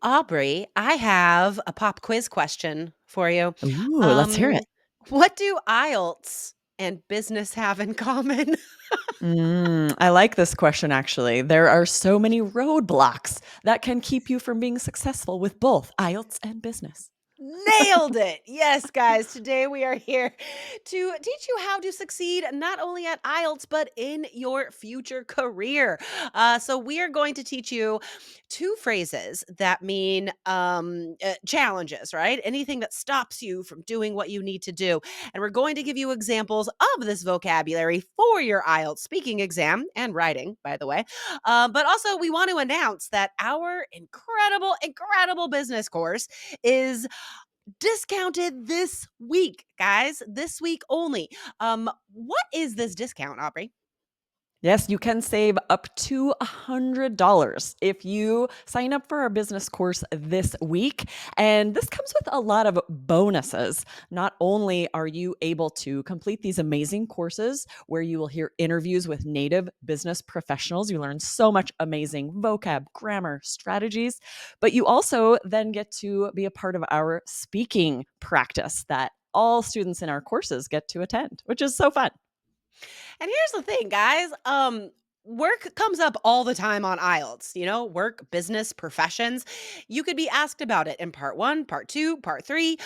Aubrey, I have a pop quiz question for you. Ooh, let's hear Um, it. what do IELTS and business have in common? I like this question actually. There are so many roadblocks that can keep you from being successful with both IELTS and business. Nailed it. Yes, guys. Today we are here to teach you how to succeed not only at IELTS, but in your future career. So, we are going to teach you two phrases that mean challenges, right? Anything that stops you from doing what you need to do. And we're going to give you examples of this vocabulary for your IELTS speaking exam and writing, by the way. But also, we want to announce that our incredible business course is discounted this week, guys. This week only. What is this discount, Aubrey? Yes, you can save up to $100 if you sign up for our business course this week. And this comes with a lot of bonuses. Not only are you able to complete these amazing courses where you will hear interviews with native business professionals, you learn so much amazing vocab, grammar, strategies, but you also then get to be a part of our speaking practice that all students in our courses get to attend, which is so fun. And here's the thing, guys. Work comes up all the time on IELTS, work, business, professions. You could be asked about it in part one, part two, part three,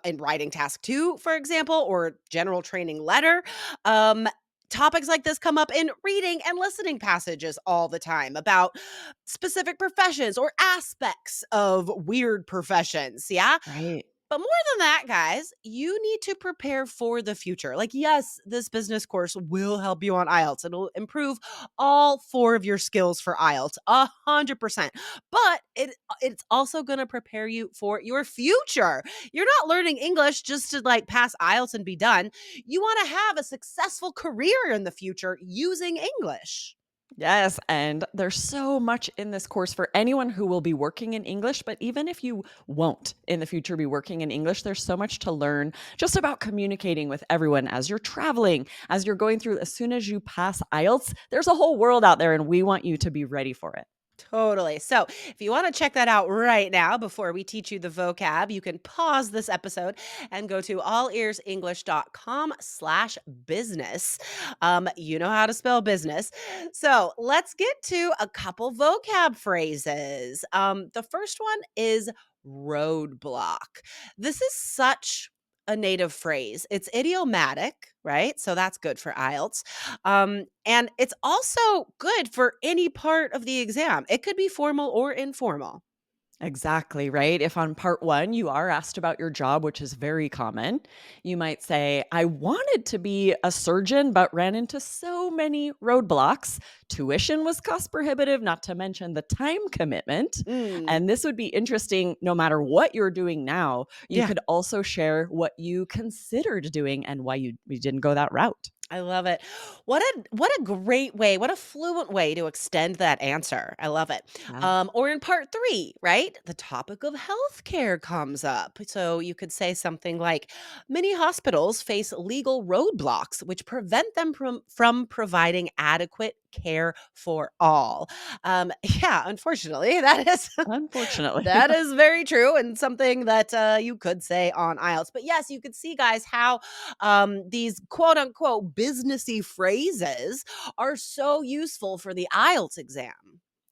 in writing task two, for example, or general training letter. Um, Topics like this come up in reading and listening passages all the time about specific professions or aspects of weird professions. Yeah. Right. But more than that, guys, you need to prepare for the future. Like, yes, this business course will help you on IELTS. It'll improve all four of your skills for IELTS, 100%. But it's also going to prepare you for your future. You're not learning English just to like pass IELTS and be done. You want to have a successful career in the future using English. Yes, and there's so much in this course for anyone who will be working in English, but even if you won't in the future be working in English, there's so much to learn just about communicating with everyone as you're traveling, as you're going through. As soon as you pass IELTS, there's a whole world out there, and we want you to be ready for it. Totally. So, if you want to check that out right now before we teach you the vocab, you can pause this episode and go to allearsenglish.com/business. You know how to spell business. So, let's get to a couple vocab phrases. The first one is roadblock. This is such a native phrase. It's idiomatic, right? So that's good for IELTS. And it's also good for any part of the exam. It could be formal or informal. Exactly, right? If on part one you are asked about your job, which is very common, you might say, I wanted to be a surgeon, but ran into so many roadblocks. Tuition was cost prohibitive, not to mention the time commitment. Mm, And this would be interesting no matter what you're doing now. You yeah. could also share what you considered doing and why you didn't go that route. I love it. What a great way, what a fluent way to extend that answer. I love it. Yeah. Or in part three, right? The topic of healthcare comes up. So you could say something like, many hospitals face legal roadblocks which prevent them from providing adequate care for all. Yeah, unfortunately, that is Unfortunately. that is very true and something that you could say on IELTS. But yes, you could see, guys, how these quote unquote businessy phrases are so useful for the IELTS exam.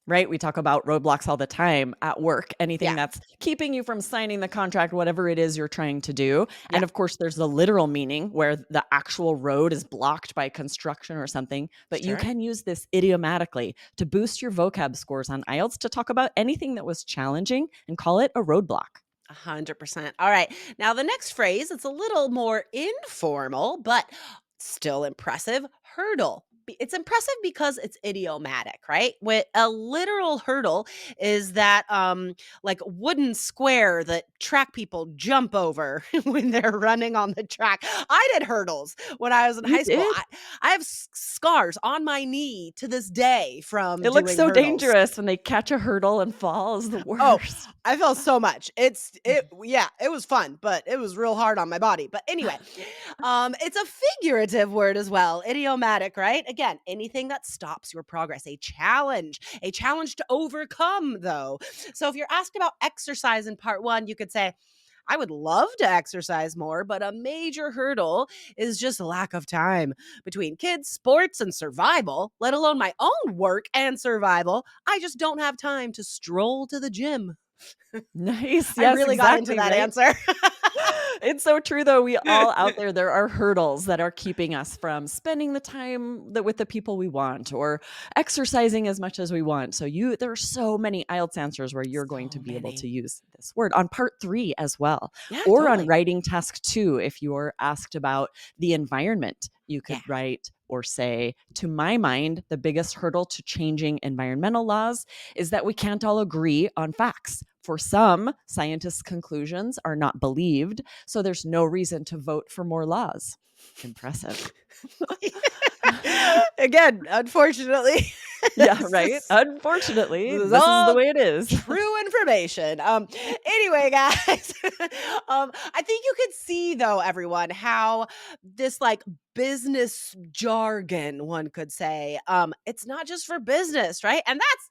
Right? We talk about roadblocks all the time at work, anything Yeah, that's keeping you from signing the contract, whatever it is you're trying to do. yeah, And of course, there's the literal meaning where the actual road is blocked by construction or something. But you sure. can use this idiomatically to boost your vocab scores on IELTS to talk about anything that was challenging and call it a roadblock. 100%. All right. Now, the next phrase, it's a little more informal, but still impressive. Hurdle. It's impressive because it's idiomatic, right? With a literal hurdle is that like wooden square that track people jump over when they're running on the track. I did hurdles when I was in You high school. did? I have scars on my knee to this day from It looks doing so hurdles. dangerous when they catch a hurdle and fall is the Oh, worst. I felt so much. Yeah, it was fun, but it was real hard on my body. But anyway, it's a figurative word as well, idiomatic, right? again, anything that stops your progress, a challenge to overcome, though. So if you're asked about exercise in part one, you could say, I would love to exercise more, but a major hurdle is just lack of time. Between kids, sports, and survival, let alone my own work and survival, I just don't have time to stroll to the gym. Nice. I Yes, really got into exactly, that right? answer. It's so true though. We all out there are hurdles that are keeping us from spending the time that with the people we want or exercising as much as we want. So there are so many IELTS answers where you're going to So be able to many. use this word on part 3 as well, Yeah, or on totally. writing task 2. If you're asked about the environment, you Yeah. could write or say, to my mind, the biggest hurdle to changing environmental laws is that we can't all agree on facts. For some, scientists' conclusions are not believed, so there's no reason to vote for more laws. Impressive. Again, unfortunately, Yeah, this right? is Unfortunately, this is this is the all way it is. true information. Anyway, guys, I think you could see though, everyone, how this like business jargon, one could say, it's not just for business, right? And that's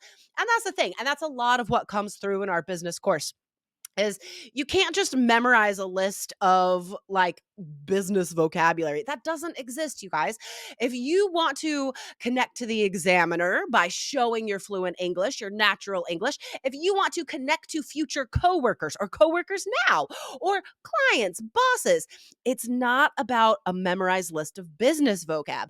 the thing, and that's a lot of what comes through in our business course is you can't just memorize a list of like business vocabulary. That doesn't exist, you guys. If you want to connect to the examiner by showing your fluent English, your natural English, if you want to connect to future coworkers or coworkers now or clients, bosses, it's not about a memorized list of business vocab.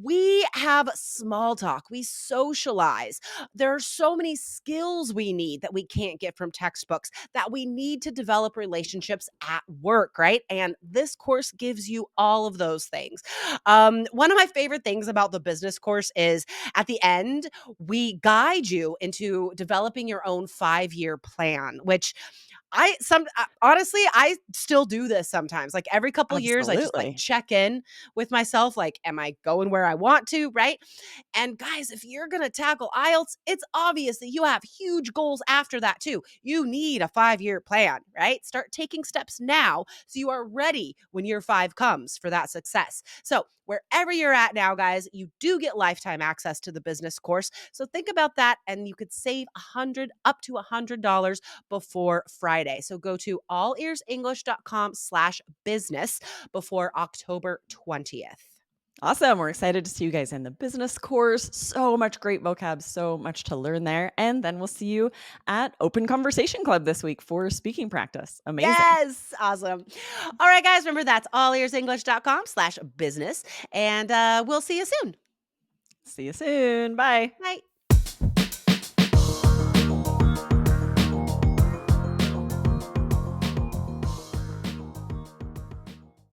We have small talk, we socialize. There are so many skills we need that we can't get from textbooks that we need to develop relationships at work, right? And this course gives you all of those things. One of my favorite things about the business course is at the end, we guide you into developing your own 5-year plan, which honestly, I still do this sometimes. Like every couple years, I just like Absolutely. check in with myself. Like, am I going where I want to? Right. And guys, if you're going to tackle IELTS, it's obvious that you have huge goals after that too. You need a 5-year plan, right? Start taking steps now so you are ready when year 5 comes for that success. So, wherever you're at now, guys, you do get lifetime access to the business course. So, think about that and you could save up to $100 before Friday. So, go to allearsenglish.com/business before October 20th. Awesome. We're excited to see you guys in the business course. So much great vocab, so much to learn there. And then we'll see you at Open Conversation Club this week for speaking practice. Amazing. Yes. Awesome. All right, guys. Remember that's allearsenglish.com/business. And we'll see you soon. See you soon. Bye. Bye.